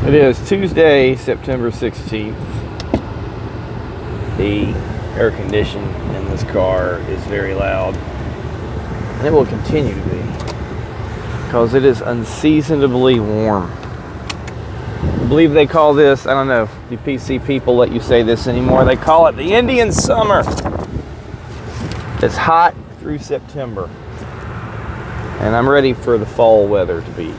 It is Tuesday, September 16th. The air conditioning in this car is very loud, and it will continue to be because it is unseasonably warm. I believe they call this, I don't know if you PC people let you say this anymore, they call it the Indian summer. It's hot through September, and I'm ready for the fall weather to be.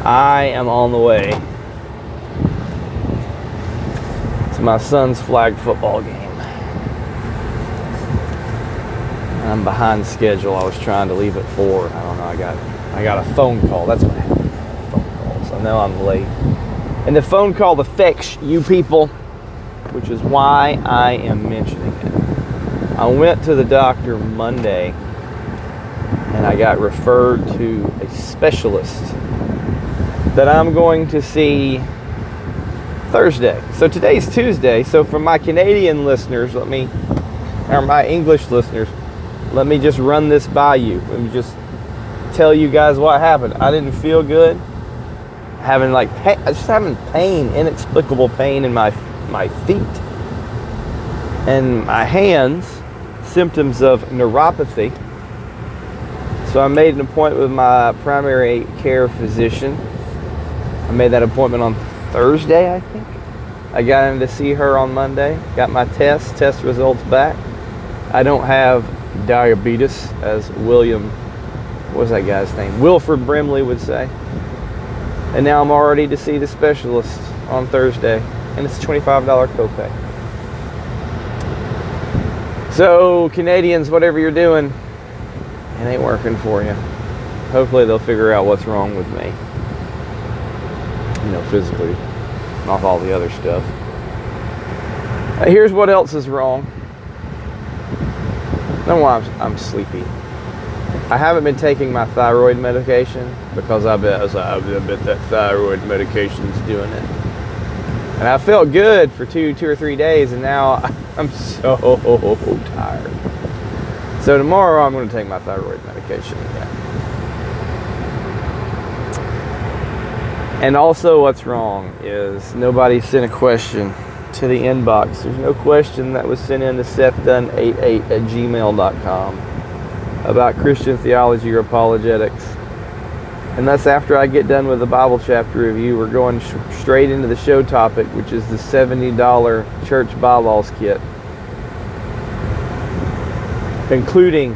I am on the way to my son's flag football game. I'm behind schedule. I was trying to leave at 4. I don't know. I got a phone call. That's what happened. Phone calls. I know I'm late. And the phone call affects you people, which is why I am mentioning it. I went to the doctor Monday and I got referred to a specialist that I'm going to see Thursday. So today's Tuesday. So for my Canadian listeners, or my English listeners, let me just run this by you. Let me just tell you guys what happened. I didn't feel good. Having pain, inexplicable pain in my feet and my hands, symptoms of neuropathy. So I made an appointment with my primary care physician. I made that appointment on Thursday, I think. I got in to see her on Monday. Got my test results back. I don't have diabetes, as that guy's name? Wilford Brimley would say. And now I'm all ready to see the specialist on Thursday. And it's a $25 copay. So, Canadians, whatever you're doing, it ain't working for you. Hopefully they'll figure out what's wrong with me. Physically, not all the other stuff. Here's what else is wrong. No, I'm sleepy. I haven't been taking my thyroid medication because I bet that thyroid medication's doing it. And I felt good for two or 3 days, and now I'm so tired. So tomorrow I'm going to take my thyroid medication again. And also what's wrong is nobody sent a question to the inbox. There's no question that was sent in to sethdunn88@gmail.com about Christian theology or apologetics. And that's after I get done with the Bible chapter review. We're going straight into the show topic, which is the $70 church Bylaw Kit, including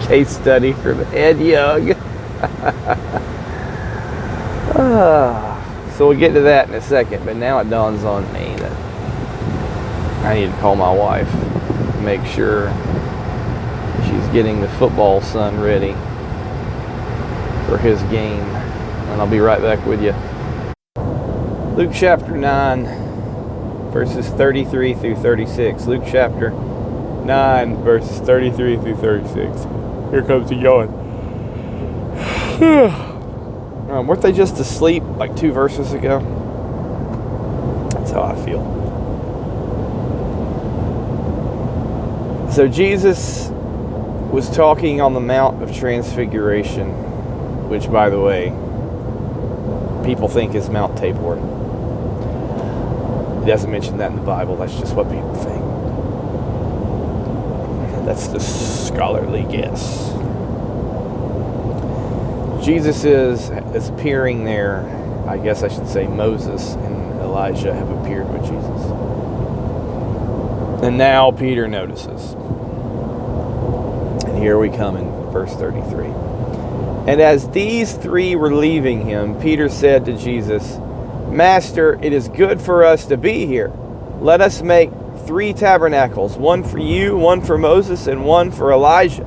case study from Ed Young. So we'll get to that in a second, but now it dawns on me that I need to call my wife, make sure she's getting the football son ready for his game, and I'll be right back with you. Luke chapter 9, verses 33 through 36. Luke chapter 9, verses 33 through 36. Here comes the yawn. Weren't they just asleep like 2 verses ago? That's how I feel. So Jesus was talking on the Mount of Transfiguration, which, by the way, people think is Mount Tabor. It doesn't mention that in the Bible. That's just what people think. That's the scholarly guess. Jesus is appearing there. I guess I should say Moses and Elijah have appeared with Jesus. And now Peter notices. And here we come in verse 33. And as these 3 were leaving him, Peter said to Jesus, "Master, it is good for us to be here. Let us make 3 tabernacles, one for you, one for Moses, and one for Elijah,"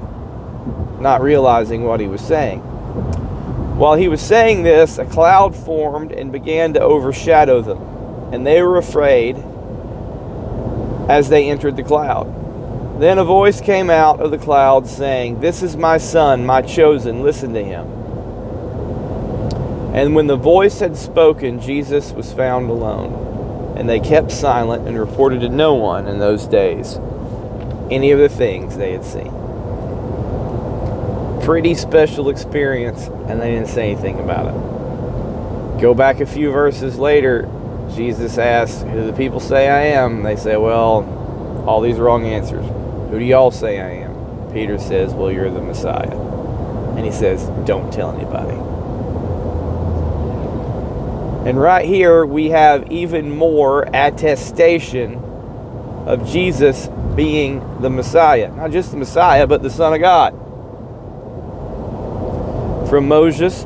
not realizing what he was saying. While he was saying this, a cloud formed and began to overshadow them, and they were afraid as they entered the cloud. Then a voice came out of the cloud saying, "This is my son, my chosen, listen to him." And when the voice had spoken, Jesus was found alone, and they kept silent and reported to no one in those days any of the things they had seen. Pretty special experience, and they didn't say anything about it. Go back a few verses later, Jesus asks, who do the people say I am? They say, well, all these wrong answers. Who do y'all say I am? Peter says, well, you're the Messiah. And he says, don't tell anybody. And right here, we have even more attestation of Jesus being the Messiah. Not just the Messiah, but the Son of God. From Moses,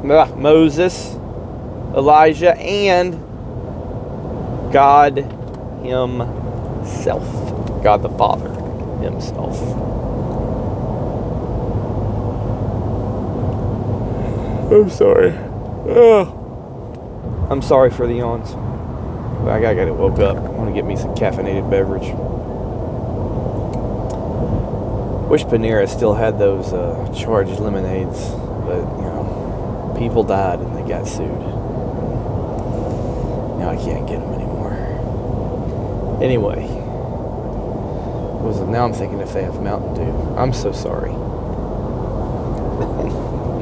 Elijah, and God himself. God the Father himself. I'm sorry. I'm sorry for the yawns. I gotta get woke up. I want to get me some caffeinated beverage. Wish Panera still had those charged lemonades, but people died and they got sued. Now I can't get them anymore. Anyway, now I'm thinking if they have Mountain Dew. I'm so sorry.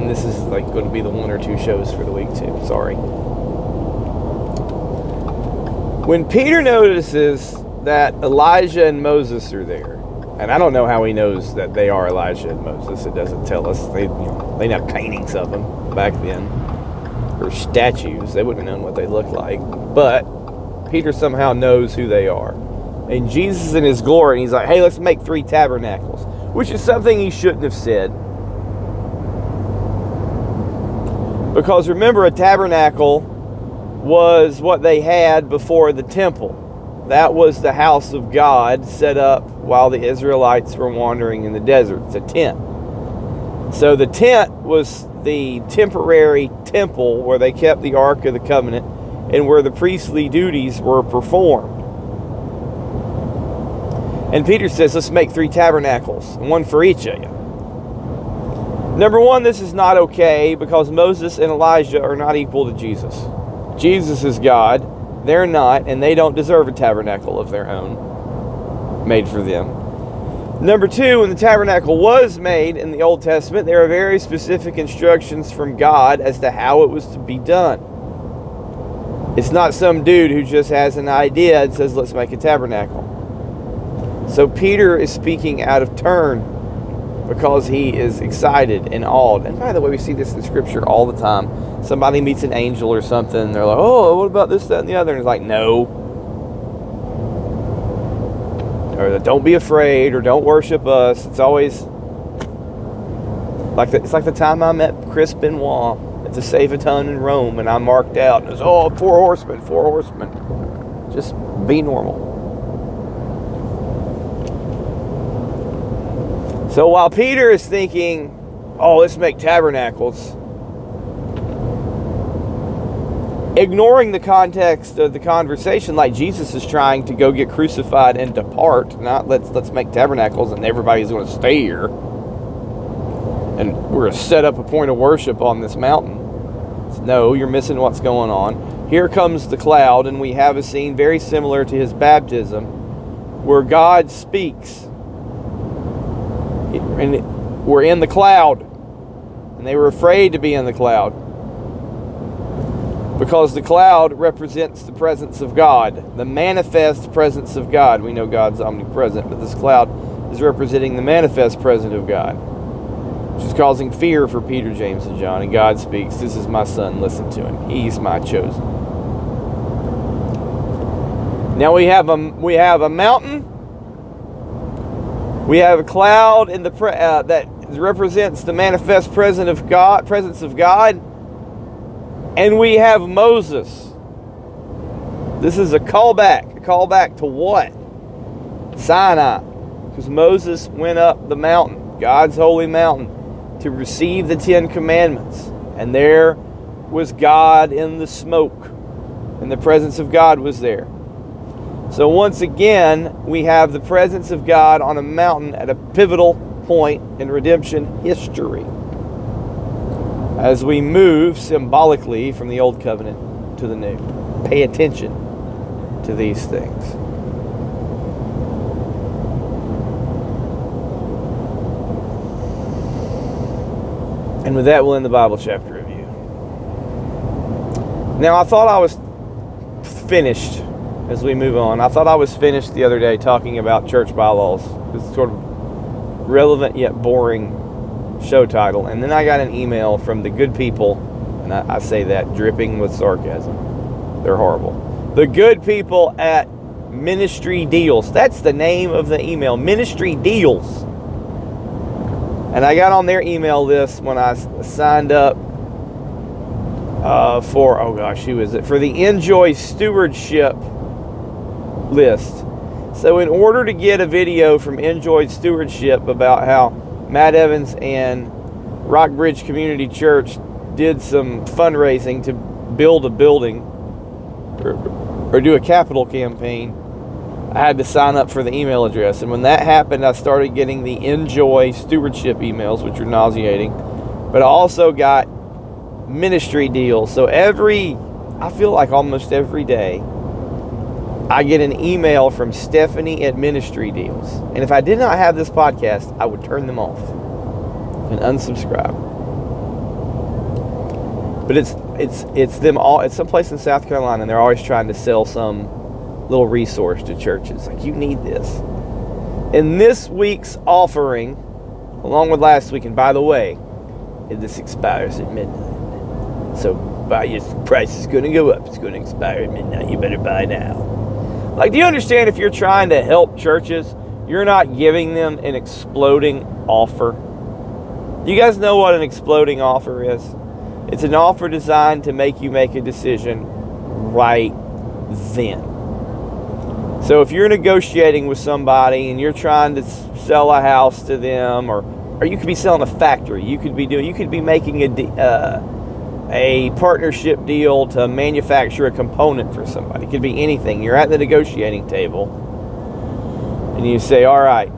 And this is like going to be the 1 or 2 shows for the week too. Sorry. When Peter notices that Elijah and Moses are there, and I don't know how he knows that they are Elijah and Moses. It doesn't tell us. They didn't have paintings of them back then, or statues. They wouldn't have known what they looked like. But Peter somehow knows who they are. And Jesus in his glory, and he's like, hey, let's make 3 tabernacles, which is something he shouldn't have said. Because remember, a tabernacle was what they had before the temple. That was the house of God set up while the Israelites were wandering in the desert. It's a tent. So the tent was the temporary temple where they kept the Ark of the Covenant and where the priestly duties were performed. And Peter says, let's make 3 tabernacles, one for each of you. Number one, this is not okay because Moses and Elijah are not equal to Jesus. Jesus is God. They're not, and they don't deserve a tabernacle of their own made for them. Number two, when the tabernacle was made in the Old Testament, there are very specific instructions from God as to how it was to be done. It's not some dude who just has an idea and says, let's make a tabernacle. So Peter is speaking out of turn because he is excited and awed. And by the way, we see this in Scripture all the time. Somebody meets an angel or something, and they're like, oh, what about this, that, and the other? And it's like, no. Or don't be afraid, or don't worship us. It's always like it's like the time I met Chris Benoit at the Save-A-Ton in Rome, and I marked out, and it was, 4 horsemen, 4 horsemen. Just be normal. So while Peter is thinking, let's make tabernacles, ignoring the context of the conversation, like Jesus is trying to go get crucified and depart, not let's make tabernacles and everybody's going to stay here and we're going to set up a point of worship on this mountain. No, you're missing what's going on. Here comes the cloud, and we have a scene very similar to his baptism where God speaks. And we're in the cloud, and they were afraid to be in the cloud because the cloud represents the presence of God, the manifest presence of God. We know God's omnipresent, but this cloud is representing the manifest presence of God, which is causing fear for Peter, James, and John. And God speaks, this is my son, listen to him. He's my chosen. Now we have a mountain. We have a cloud in the that represents the manifest presence of God, and we have Moses. This is a callback to what? Sinai, because Moses went up the mountain, God's holy mountain, to receive the 10 Commandments, and there was God in the smoke, and the presence of God was there. So once again, we have the presence of God on a mountain at a pivotal point in redemption history as we move symbolically from the Old Covenant to the New. Pay attention to these things. And with that, we'll end the Bible chapter review. Now, I thought I was finished as we move on. I thought I was finished the other day talking about church bylaws. It's sort of relevant yet boring show title. And then I got an email from the good people, and I say that dripping with sarcasm. They're horrible. The good people at Ministry Deals. That's the name of the email, Ministry Deals. And I got on their email list when I signed up for, oh gosh, who is it? For the Enjoy Stewardship list. So in order to get a video from Enjoy Stewardship about how Matt Evans and Rockbridge Community Church did some fundraising to build a building or do a capital campaign, I had to sign up for the email address. And when that happened, I started getting the Enjoy Stewardship emails, which are nauseating. But I also got Ministry Deals. So I feel like almost every day, I get an email from Stephanie at Ministry Deals. And if I did not have this podcast, I would turn them off and unsubscribe. But it's them all. It's someplace in South Carolina, and they're always trying to sell some little resource to churches. Like, you need this. In this week's offering, along with last week, and by the way, this expires at midnight. So your price is going to go up. It's going to expire at midnight. You better buy now. Like, do you understand, if you're trying to help churches, you're not giving them an exploding offer? Do you guys know what an exploding offer is? It's an offer designed to make you make a decision right then. So if you're negotiating with somebody and you're trying to sell a house to them, or you could be selling a factory, you could be making a partnership deal to manufacture a component for somebody. It could be anything. You're at the negotiating table and you say, all right,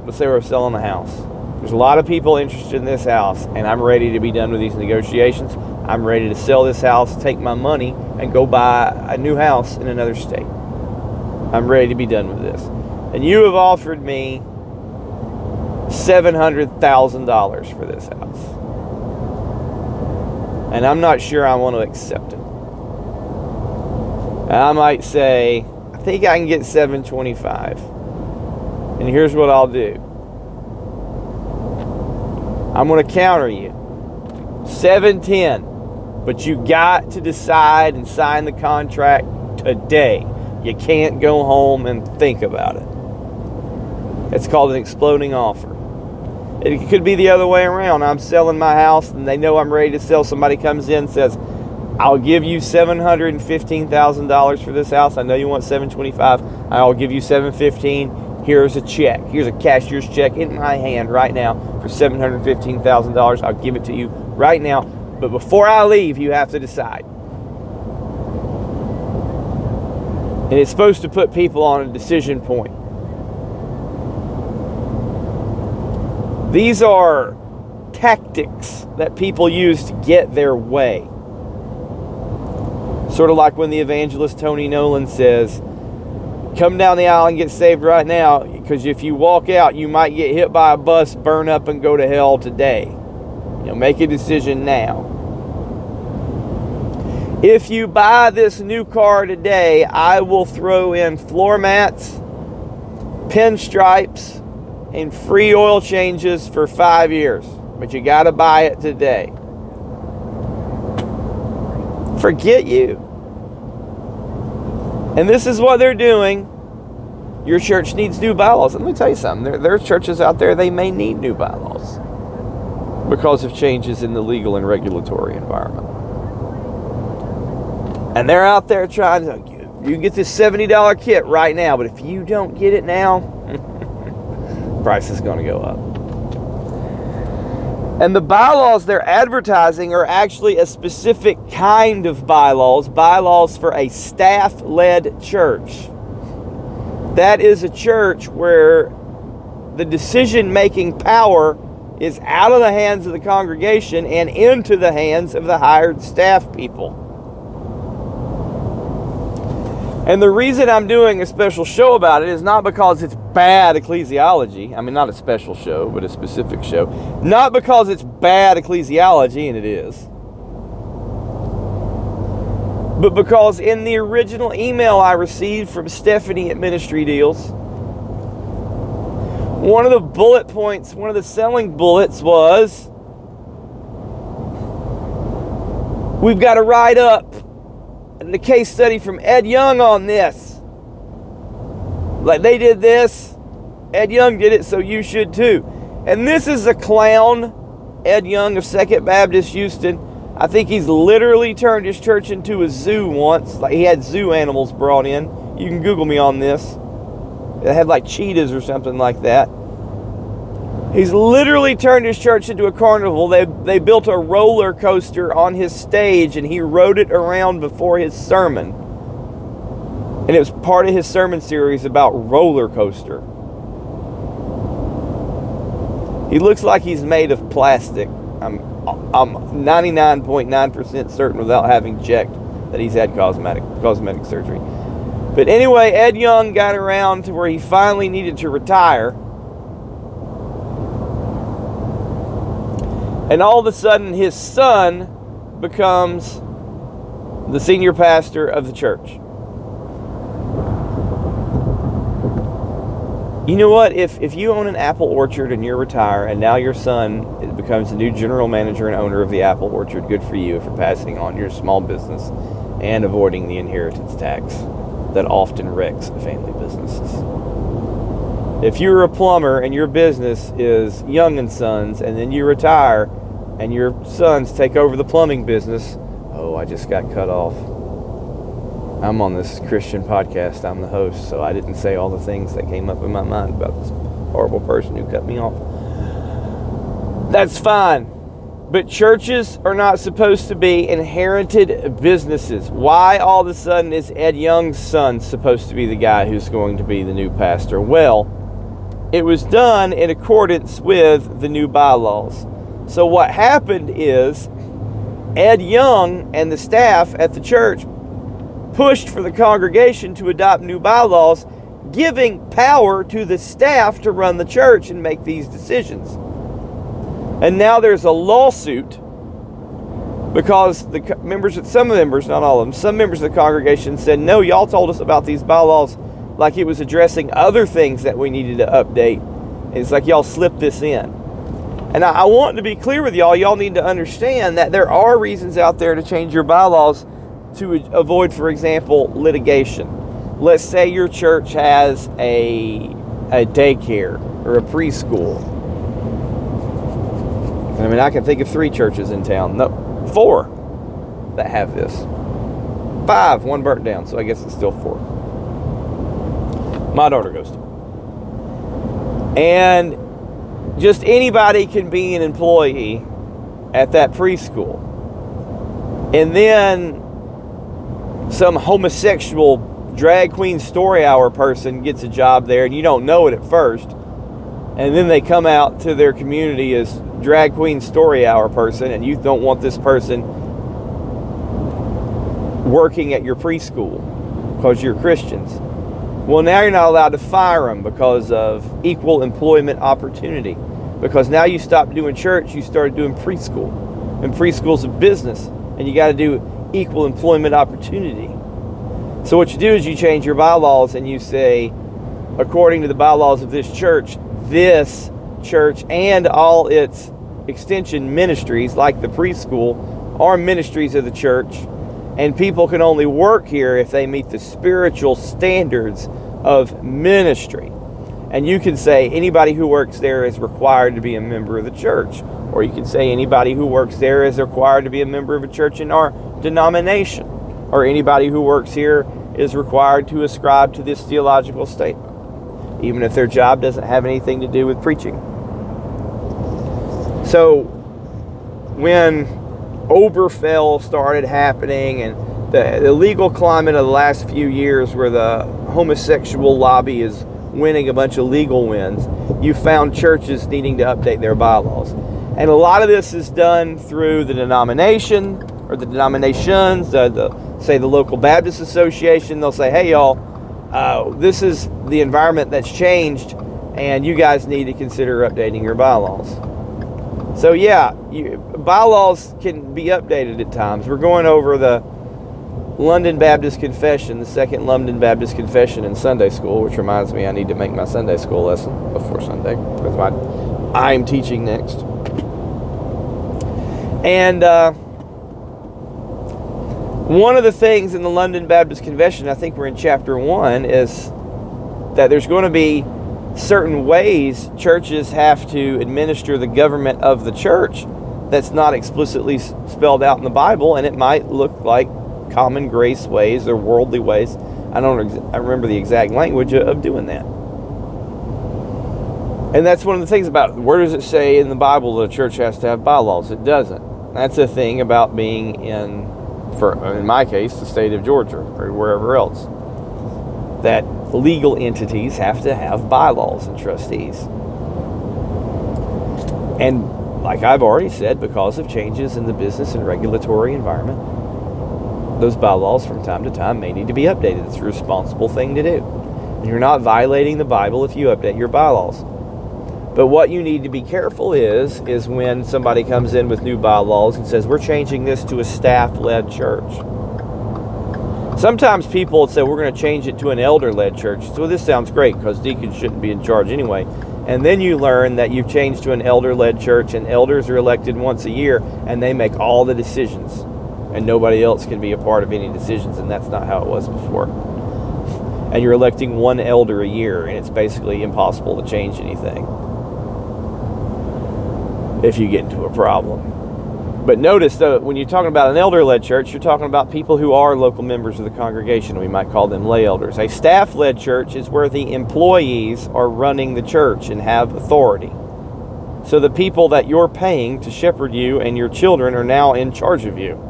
let's say we're selling a house. There's a lot of people interested in this house, and I'm ready to be done with these negotiations. I'm ready to sell this house, take my money, and go buy a new house in another state. I'm ready to be done with this. And you have offered me $700,000 for this house. And I'm not sure I want to accept it. And I might say, I think I can get $725,000. And here's what I'll do. I'm going to counter you. $710,000. But you got to decide and sign the contract today. You can't go home and think about it. It's called an exploding offer. It could be the other way around. I'm selling my house and they know I'm ready to sell. Somebody comes in and says, I'll give you $715,000 for this house. I know you want $725,000. I'll give you $715,000. Here's a check. Here's a cashier's check in my hand right now for $715,000. I'll give it to you right now. But before I leave, you have to decide. And it's supposed to put people on a decision point. These are tactics that people use to get their way. Sort of like when the evangelist Tony Nolan says, come down the aisle and get saved right now, because if you walk out, you might get hit by a bus, burn up, and go to hell today. Make a decision now. If you buy this new car today, I will throw in floor mats, pinstripes, and free oil changes for 5 years. But you got to buy it today. Forget you. And this is what they're doing. Your church needs new bylaws. Let me tell you something. There are churches out there, they may need new bylaws because of changes in the legal and regulatory environment. And they're out there trying to, you can get this $70 kit right now, but if you don't get it now, price is going to go up. And the bylaws they're advertising are actually a specific kind of bylaws for a staff-led church. That is a church where the decision-making power is out of the hands of the congregation and into the hands of the hired staff people. And the reason I'm doing a special show about it is not because it's bad ecclesiology. I mean, not a special show, but a specific show. Not because it's bad ecclesiology, and it is. but because in the original email I received from Stephanie at Ministry Deals, one of the bullet points, one of the selling bullets was, we've got to write up the case study from Ed Young on this. Like, they did this, Ed Young did it, so you should too. And this is a clown, Ed Young of Second Baptist Houston. I think he's literally turned his church into a zoo once. Like, he had zoo animals brought in. You can Google me on this. It had like cheetahs or something like that. He's literally turned his church into a carnival. They built a roller coaster on his stage, and he rode it around before his sermon. And it was part of his sermon series about roller coaster. He looks like he's made of plastic. I'm 99.9% certain without having checked that he's had cosmetic surgery. But anyway, Ed Young got around to where he finally needed to retire. And all of a sudden, his son becomes the senior pastor of the church. You know what? If you own an apple orchard and you're retired, and now your son becomes the new general manager and owner of the apple orchard, good for you for passing on your small business and avoiding the inheritance tax that often wrecks family businesses. If you're a plumber and your business is Young and Sons, and then you retire and your sons take over the plumbing business, oh, I just got cut off. I'm on this Christian podcast. I'm the host, so I didn't say all the things that came up in my mind about this horrible person who cut me off. That's fine. But churches are not supposed to be inherited businesses. Why all of a sudden is Ed Young's son supposed to be the guy who's going to be the new pastor? Well, it was done in accordance with the new bylaws. So what happened is Ed Young and the staff at the church pushed for the congregation to adopt new bylaws, giving power to the staff to run the church and make these decisions. And now there's a lawsuit because some members, not all of them, some members of the congregation said, no, y'all told us about these bylaws like it was addressing other things that we needed to update. And it's like y'all slipped this in. And I want to be clear with y'all. Y'all need to understand that there are reasons out there to change your bylaws to avoid, for example, litigation. Let's say your church has a daycare or a preschool. I mean, I can think of 3 churches in town. No, 4 that have this. 5, 1 burnt down, so I guess it's still 4. My daughter goes to. And just anybody can be an employee at that preschool. And then some homosexual drag queen story hour person gets a job there, and you don't know it at first. And then they come out to their community as drag queen story hour person, and you don't want this person working at your preschool because you're Christians. Well, now you're not allowed to fire them because of equal employment opportunity. Because now you stopped doing church, you started doing preschool. And preschool's a business, and you got to do equal employment opportunity. So what you do is you change your bylaws and you say, according to the bylaws of this church and all its extension ministries, like the preschool, are ministries of the church, and people can only work here if they meet the spiritual standards of ministry. And you can say anybody who works there is required to be a member of the church. Or you can say anybody who works there is required to be a member of a church in our denomination. Or anybody who works here is required to ascribe to this theological statement, even if their job doesn't have anything to do with preaching. So when Oberfell started happening and the legal climate of the last few years where the homosexual lobby is winning a bunch of legal wins, you found churches needing to update their bylaws. And a lot of this is done through the denomination or the denominations, say the local Baptist Association. They'll say, hey, y'all, this is the environment that's changed, and you guys need to consider updating your bylaws. So yeah, bylaws can be updated at times. We're going over London Baptist Confession, the second London Baptist Confession in Sunday school, which reminds me I need to make my Sunday school lesson before Sunday, because I'm teaching next. And one of the things in the London Baptist Confession, I think we're in chapter 1, is that there's going to be certain ways churches have to administer the government of the church that's not explicitly spelled out in the Bible, and it might look like common grace ways or worldly ways. I remember the exact language of doing that. And that's one of the things about, where does it say in the Bible that a church has to have bylaws? It doesn't. That's a thing about being in my case, the state of Georgia or wherever else, that legal entities have to have bylaws and trustees. And like I've already said, because of changes in the business and regulatory environment, those bylaws from time to time may need to be updated. It's a responsible thing to do. And you're not violating the Bible if you update your bylaws. But what you need to be careful is when somebody comes in with new bylaws and says, we're changing this to a staff-led church. Sometimes people say, we're going to change it to an elder-led church. So this sounds great because deacons shouldn't be in charge anyway. And then you learn that you've changed to an elder-led church, and elders are elected once a year, and they make all the decisions. And nobody else can be a part of any decisions, and that's not how it was before. And you're electing one elder a year, and it's basically impossible to change anything if you get into a problem. But notice, though, when you're talking about an elder-led church, you're talking about people who are local members of the congregation. We might call them lay elders. A staff-led church is where the employees are running the church and have authority. So the people that you're paying to shepherd you and your children are now in charge of you.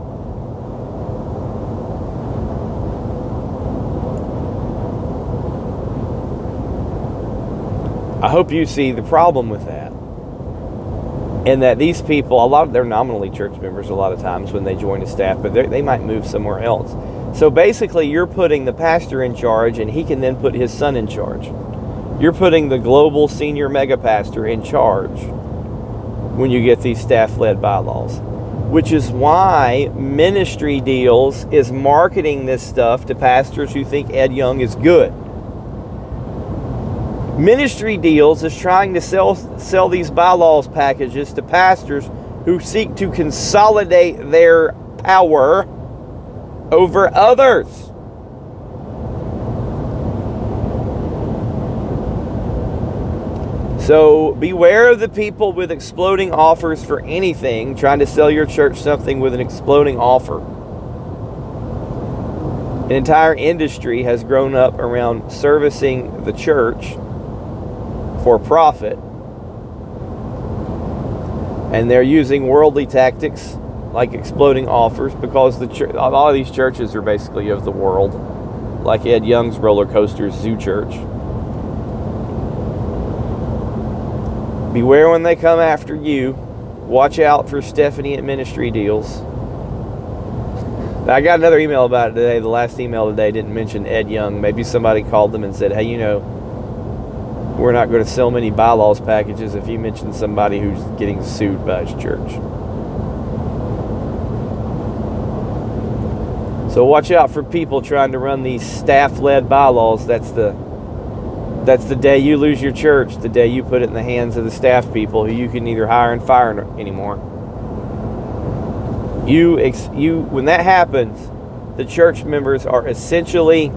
I hope you see the problem with that. And that these people, they're nominally church members a lot of times when they join the staff, but they might move somewhere else. So basically, you're putting the pastor in charge, and he can then put his son in charge. You're putting the global senior mega pastor in charge when you get these staff-led bylaws. Which is why Ministry Deals is marketing this stuff to pastors who think Ed Young is good. Ministry Deals is trying to sell these bylaws packages to pastors who seek to consolidate their power over others. So beware of the people with exploding offers for anything, trying to sell your church something with an exploding offer. An entire industry has grown up around servicing the church for profit, and they're using worldly tactics like exploding offers, because a lot of these churches are basically of the world, like Ed Young's Roller Coasters Zoo Church. Beware when they come after you. Watch out for Stephanie at Ministry Deals. I got another email about it today. The last email today didn't mention Ed Young. Maybe somebody called them and said, hey, we're not going to sell many bylaws packages if you mention somebody who's getting sued by his church. So watch out for people trying to run these staff-led bylaws. That's the day you lose your church, the day you put it in the hands of the staff people who you can neither hire and fire anymore. When that happens, the church members are essentially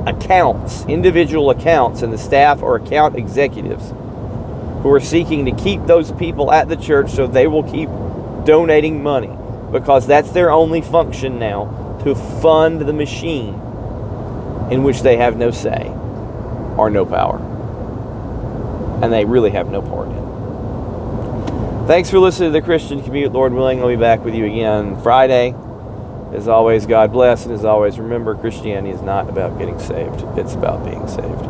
accounts, individual accounts, and the staff are account executives who are seeking to keep those people at the church so they will keep donating money, because that's their only function now, to fund the machine in which they have no say or no power, and they really have no part in. Thanks for listening to The Christian Commute. Lord willing, I'll be back with you again Friday. As always, God bless, and as always, remember, Christianity is not about getting saved. It's about being saved.